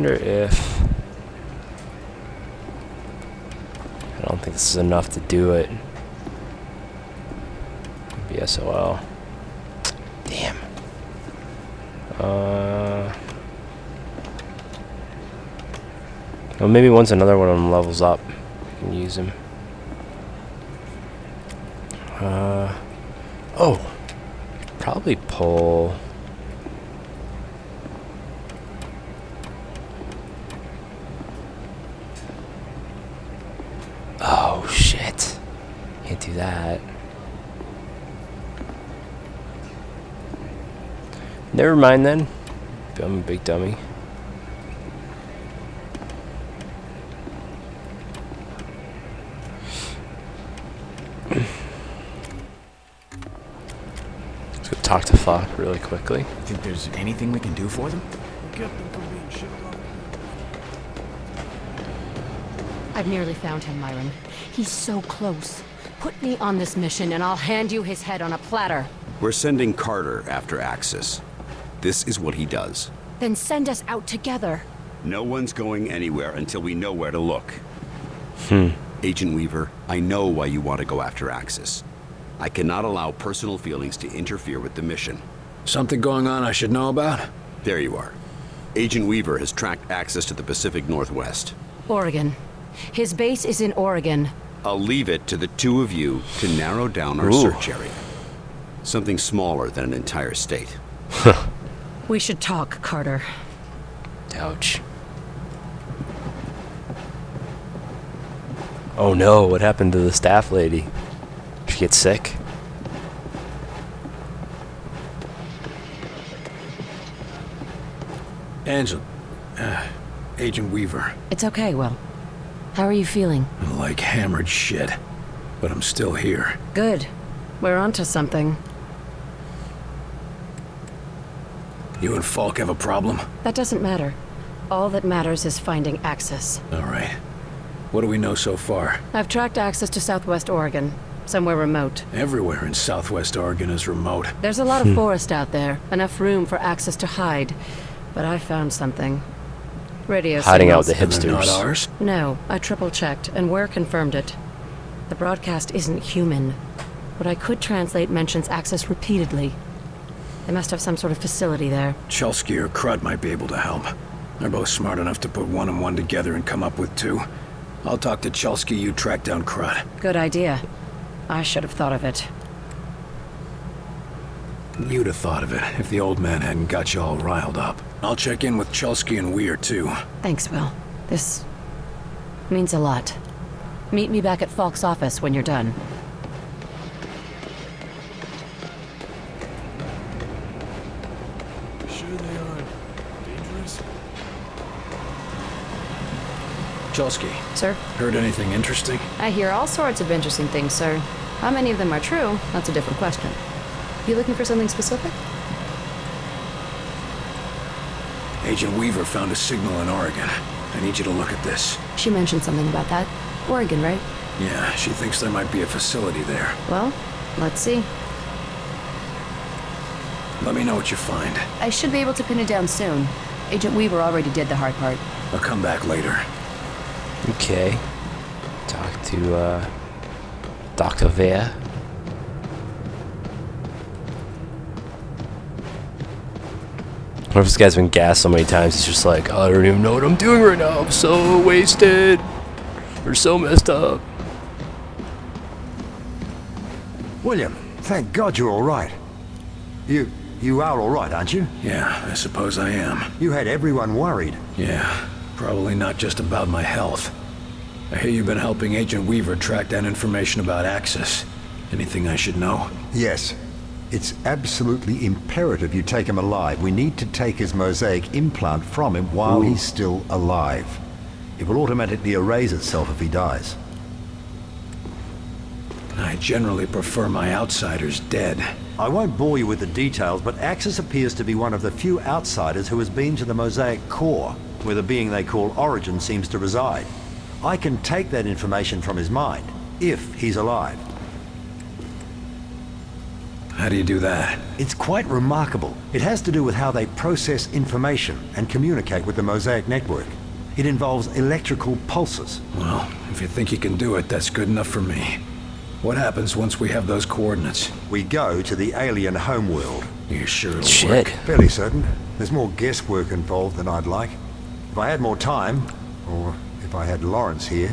wonder if... I don't think this is enough to do it. Maybe SOL. Damn. Well, maybe once another one of them levels up, we can use him. Oh! Probably pull... Oh, shit. Can't do that. Never mind then. I'm a big dummy. Let's go talk to Fuck really quickly. Think there's anything we can do for them? I've nearly found him, Myron. He's so close. Put me on this mission and I'll hand you his head on a platter. We're sending Carter after Axis. This is what he does. Then send us out together. No one's going anywhere until we know where to look. Agent Weaver, I know why you want to go after Axis. I cannot allow personal feelings to interfere with the mission. Something going on I should know about? There you are. Agent Weaver has tracked Axis to the Pacific Northwest. Oregon. His base is in Oregon. I'll leave it to the two of you to narrow down our search area. Something smaller than an entire state. We should talk, Carter. Ouch. Oh no, what happened to the staff lady? Did she get sick? Angela. Agent Weaver. It's okay, Will. How are you feeling? Like hammered shit. But I'm still here. Good. We're onto something. You and Falk have a problem? That doesn't matter. All that matters is finding Axis. All right. What do we know so far? I've tracked Axis to Southwest Oregon. Somewhere remote. Everywhere in Southwest Oregon is remote. There's a lot of forest out there. Enough room for Axis to hide. But I found something. Radio Hiding out signals. with the And they're hipsters. not ours? No, I triple-checked, and Ware confirmed it. The broadcast isn't human. What I could translate mentions Axis repeatedly. They must have some sort of facility there. Chelsky or Crud might be able to help. They're both smart enough to put one and one together and come up with two. I'll talk to Chelsky, you track down Crud. Good idea. I should have thought of it. You'd have thought of it if the old man hadn't got you all riled up. I'll check in with Chelsky and Weir, too. Thanks, Will. This means a lot. Meet me back at Falk's office when you're done. Sure they are dangerous? Chelsky, Sir? heard anything interesting? I hear all sorts of interesting things, sir. How many of them are true? That's a different question. You looking for something specific? Agent Weaver found a signal in Oregon. I need you to look at this. She mentioned something about that. Oregon, right? Yeah, she thinks there might be a facility there. Well, let's see. Let me know what you find. I should be able to pin it down soon. Agent Weaver already did the hard part. I'll come back later. Okay. Talk to, Dr. Vea. What if this guy's been gassed so many times, he's just like, I don't even know what I'm doing right now. I'm so wasted. We're so messed up. William, thank God you're all right. You are all right, aren't you? Yeah, I suppose I am. You had everyone worried. Yeah, probably not just about my health. I hear you've been helping Agent Weaver track down information about Axis. Anything I should know? Yes. It's absolutely imperative you take him alive. We need to take his mosaic implant from him while he's still alive. It will automatically erase itself if he dies. I generally prefer my outsiders dead. I won't bore you with the details, but Axis appears to be one of the few outsiders who has been to the mosaic core, where the being they call Origin seems to reside. I can take that information from his mind, if he's alive. How do you do that? It's quite remarkable. It has to do with how they process information and communicate with the Mosaic network. It involves electrical pulses. Well, if you think you can do it, that's good enough for me. What happens once we have those coordinates? We go to the alien homeworld. You sure it'll Shit. work? Fairly certain. There's more guesswork involved than I'd like. If I had more time, or if I had Lawrence here.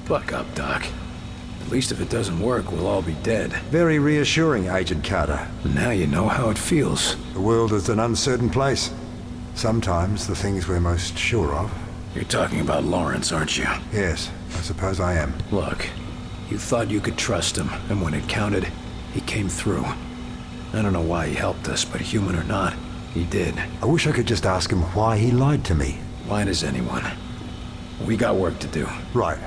Buck up, Doc. At least if it doesn't work, we'll all be dead. Very reassuring, Agent Carter. Now you know how it feels. The world is an uncertain place. Sometimes the things we're most sure of. You're talking about Lawrence, aren't you? Yes, I suppose I am. Look, you thought you could trust him, and when it counted, he came through. I don't know why he helped us, but human or not, he did. I wish I could just ask him why he lied to me. Why does anyone? We got work to do. Right.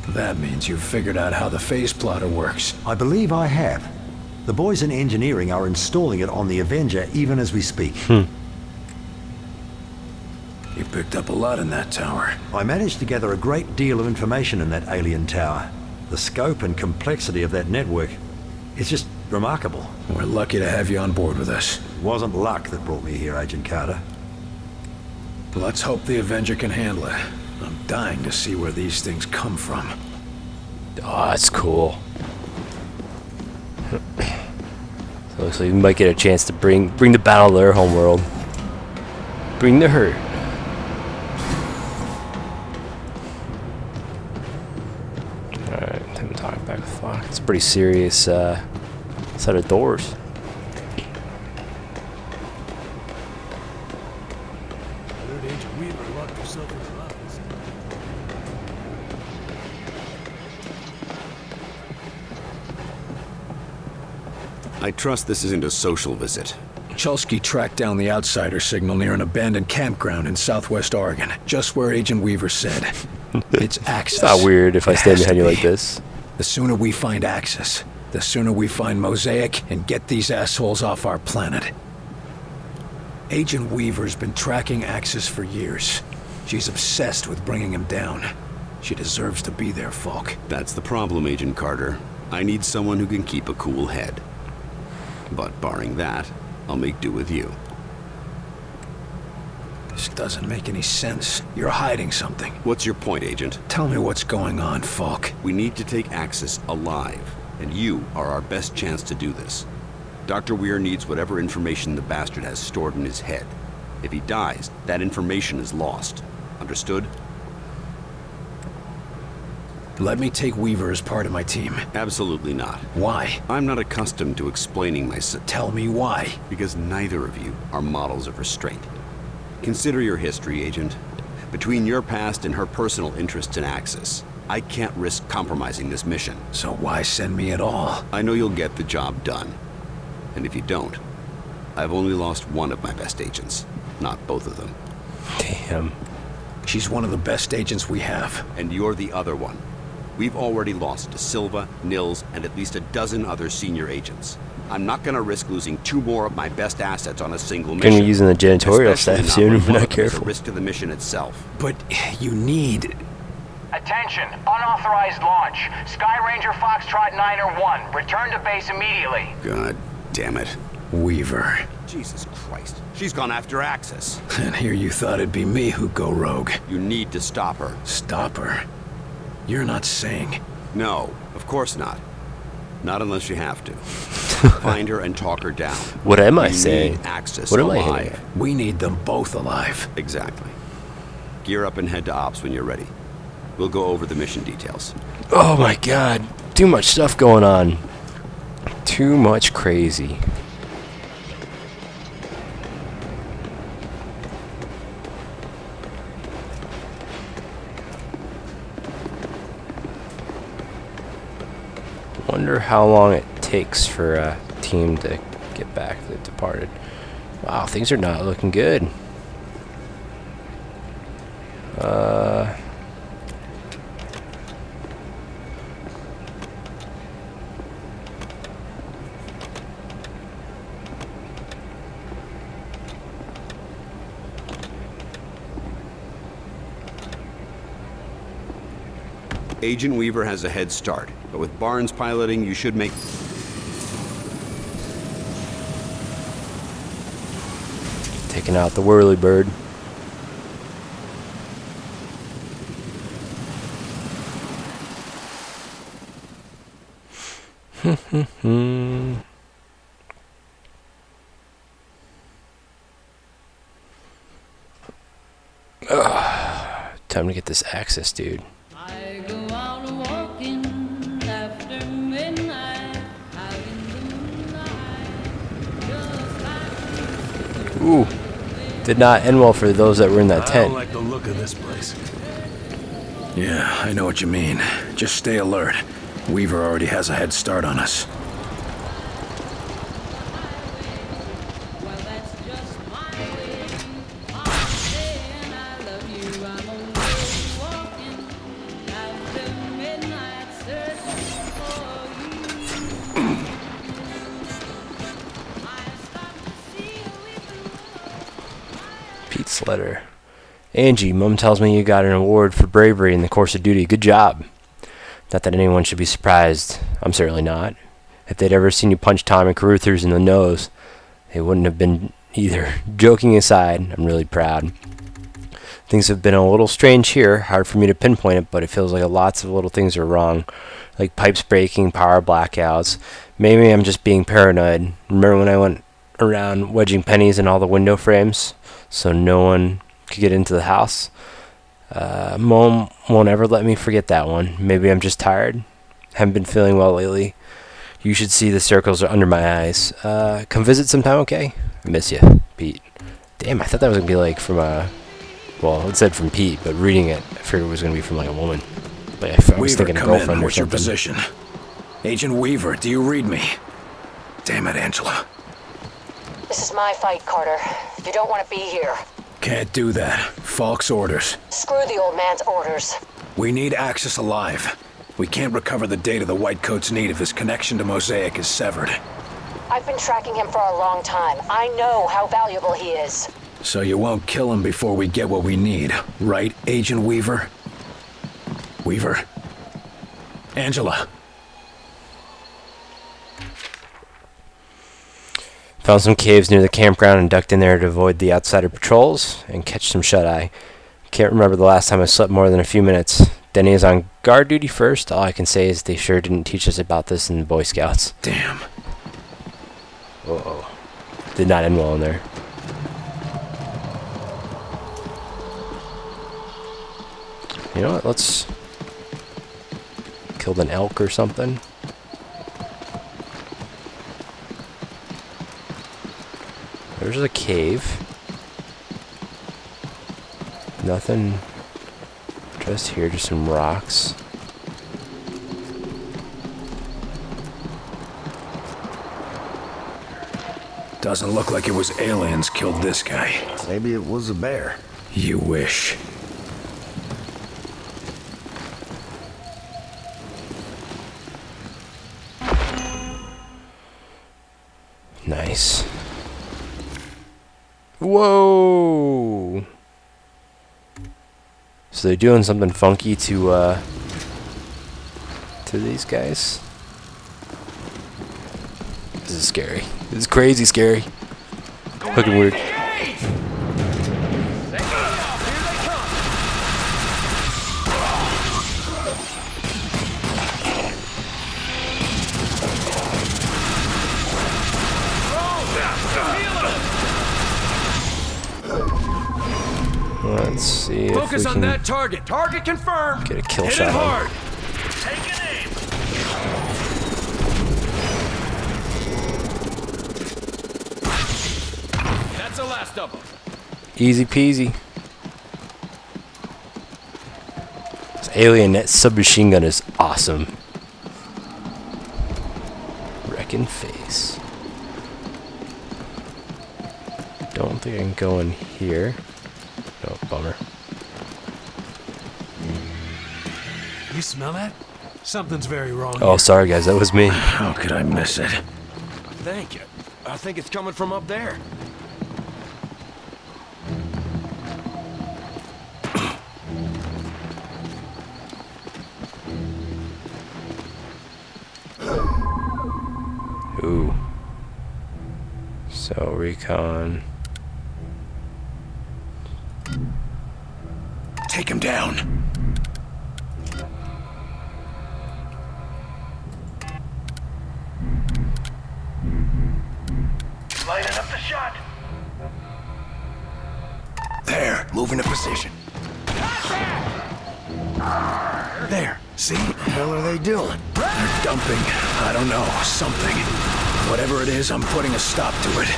That means you've figured out how the phase plotter works. I believe I have. The boys in engineering are installing it on the Avenger even as we speak. You picked up a lot in that tower. I managed to gather a great deal of information in that alien tower. The scope and complexity of that network, it's just remarkable. We're lucky to have you on board with us. It wasn't luck that brought me here, Agent Carter. Let's hope the Avenger can handle it. I'm dying to see where these things come from. Oh, that's cool. So it looks like we might get a chance to bring the battle to their homeworld. Bring the hurt. Alright, time to talk back with Flock. It's a pretty serious set of doors. I heard Agent Weaver locked herself in her office. I trust this isn't a social visit. Chelsky tracked down the outsider signal near an abandoned campground in southwest Oregon, just where Agent Weaver said. It's access. It's not weird if I It stand has behind to you like be. this. The sooner we find access, the sooner we find Mosaic and get these assholes off our planet. Agent Weaver's been tracking Axis for years. She's obsessed with bringing him down. She deserves to be there, Falk. That's the problem, Agent Carter. I need someone who can keep a cool head. But barring that, I'll make do with you. This doesn't make any sense. You're hiding something. What's your point, Agent? Tell me what's going on, Falk. We need to take Axis alive, and you are our best chance to do this. Dr. Weir needs whatever information the bastard has stored in his head. If he dies, that information is lost. Understood? Let me take Weaver as part of my team. Absolutely not. Why? I'm not accustomed to explaining myself. Tell me why. Because neither of you are models of restraint. Consider your history, Agent. Between your past and her personal interests in Axis, I can't risk compromising this mission. So why send me at all? I know you'll get the job done. And if you don't, I've only lost one of my best agents, not both of them. Damn. She's one of the best agents we have. And you're the other one. We've already lost to Silva, Nils, and at least a dozen other senior agents. I'm not gonna risk losing 2 more of my best assets on a single mission. Gonna be using the janitorial Especially staff soon when if we're one not of them is careful. a risk to the mission itself. But you need... Attention! Unauthorized launch. Sky Ranger Foxtrot 901. Return to base immediately. God damn it. Weaver. Jesus Christ. She's gone after Axis. And here you thought it'd be me who'd go rogue. You need to stop her. Stop her. You're not saying... No, of course not. Not unless you have to. Find her and talk her down. What am I You saying? need Axis What am I alive. hitting at? We need them both alive. Exactly. Gear up and head to Ops when you're ready. We'll go over the mission details. Oh my god. Too much stuff going on. Too much crazy. Wonder how long it takes for a team to get back that departed. Wow, things are not looking good. Agent Weaver has a head start, but with Barnes piloting, you should make... Taking out the whirlybird. Time to get this access, dude. I go out walking after midnight, out in the moonlight, just like Ooh. Did not end well for those that were in that I tent. don't like the look of this place. Yeah, I know what you mean. Just stay alert. Weaver already has a head start on us. well, that's just my way. I'm saying I love you, I'm always walking after midnight, searching for you. I stop to see you even Pete's letter. Angie, Mom tells me you got an award for bravery in the course of duty. Good job. Not that anyone should be surprised. I'm certainly not. If they'd ever seen you punch Tommy Caruthers in the nose, they wouldn't have been either. Joking aside, I'm really proud. Things have been a little strange here. Hard for me to pinpoint it, but it feels like lots of little things are wrong. Like pipes breaking, power blackouts. Maybe I'm just being paranoid. Remember when I went around wedging pennies in all the window frames so no one could get into the house? Mom won't ever let me forget that one. Maybe I'm just tired. Haven't been feeling well lately. You should see the circles are under my eyes. Come visit sometime, okay? I miss you, Pete. Damn, I thought that was gonna be like from a... Well, it said from Pete, but reading it, I figured it was gonna be from like a woman. Like I was Weaver, thinking a come girlfriend in. or What's your something. position? Agent Weaver, do you read me? Damn it, Angela. This is my fight, Carter. You don't want to be here. Can't do that. Falk's orders. Screw the old man's orders. We need Axis alive. We can't recover the data the Whitecoats need if his connection to Mosaic is severed. I've been tracking him for a long time. I know how valuable he is. So you won't kill him before we get what we need, right, Agent Weaver? Weaver? Angela? Found some caves near the campground and ducked in there to avoid the outsider patrols and catch some shut-eye. Can't remember the last time I slept more than a few minutes. Denny is on guard duty first. All I can say is they sure didn't teach us about this in the Boy Scouts. Damn. Uh-oh. Did not end well in there. You know what? Let's... Killed an elk or something. There's a cave. Nothing just here, just some rocks. Doesn't look like it was aliens killed this guy. Maybe it was a bear. You wish. Nice. Whoa! So they're doing something funky to these guys. This is scary. This is crazy scary. Looking weird. Let's see if Focus we on can that target. Target confirmed. get a kill Hit shot it on. hard. Take an aim. That's the last of them. Easy peasy. This alien net submachine gun is awesome. Wrecking face. Don't think I can go in here. Oh, bummer. You smell that? Something's very wrong. Oh, sorry guys, that was me. How could I miss it? Thank you. I think it's coming from up there. So recon. Take him down. Lighting up the shot. There, move into position. There, see? What the hell are they doing? They're dumping, I don't know, something. Whatever it is, I'm putting a stop to it.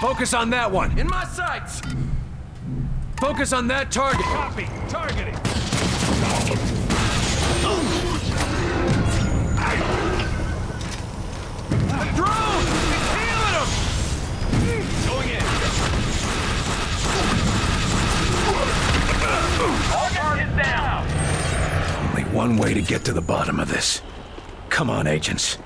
Focus on that one. In my sights! Focus on that target. Copy. Targeting. The drone! It's healing him! Going in. All targets down. Only one way to get to the bottom of this. Come on, agents.